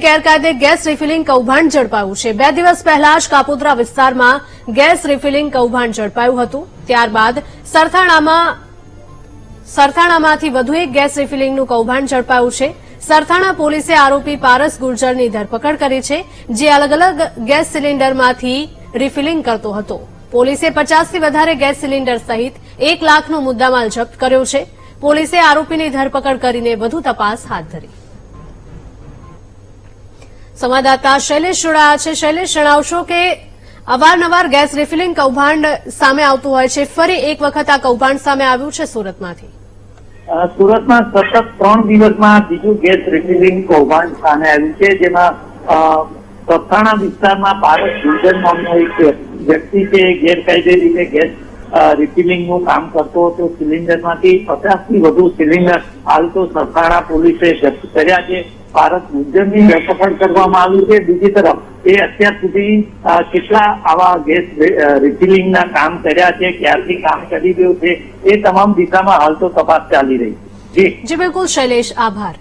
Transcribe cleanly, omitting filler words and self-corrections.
ગેરકાયદે gas refilling કૌભાંડ ઝડપાયું છે। 2 દિવસ પહેલા જ કાપોદ્રા વિસ્તારમાં ગેસ રિફિલિંગ કૌભાંડ ઝડપાયું હતું। ત્યારબાદ સરથાણામાંથી વધુ એક ગેસ રિફિલિંગનું કૌભાંડ ઝડપાયું છે। સરથાણા પોલીસે આરોપી પારસ ગુર્જરની ધરપકડ કરી છે, જે અલગ અલગ ગેસ સિલિન્ડરમાંથી રિફિલિંગ કરતો હતો। પોલીસે 50થી વધારે ગેસ સિલિન્ડર સહિત 1 લાખનો મુદ્દામાલ જપ્ત કર્યો છે। પોલીસે આરોપીની ધરપકડ કરીને વધુ તપાસ હાથ ધરી। સંવાદદાતા શૈલેષ જોડાયા છે। શૈલેષ, જણાવશો કે અવારનવાર ગેસ રિફિલિંગ કૌભાંડ સામે આવતું હોય છે, ફરી એક વખત આ કૌભાંડ સામે આવ્યું છે સુરતમાંથી? સુરતમાં સતત 3 દિવસમાં બીજું ગેસ રિફિલિંગ કૌભાંડ સામે આવ્યું છે, જેમાં સરથાણા વિસ્તારમાં પારસ ગુર્જર નામનો એક વ્યક્તિ છે, ગેરકાયદે રીતે ગેસ રિફિલિંગનું કામ કરતો હતો। સિલિન્ડરમાંથી 50થી વધુ સિલિન્ડર હાલ તો સરથાણા પોલીસે જપ્ત કર્યા છે। પારસ ગુર્જરની ધરપકડ કરવામાં આવી છે। બીજી તરફ એ અત્યાર સુધી કેટલા આવા ગેસ રિફિલિંગના કામ કર્યા છે, ક્યારથી કામ કરી રહ્યો છે, એ તમામ દિશામાં હાલ તો તપાસ ચાલી રહી છે। જી બિલકુલ શૈલેષ, આભાર।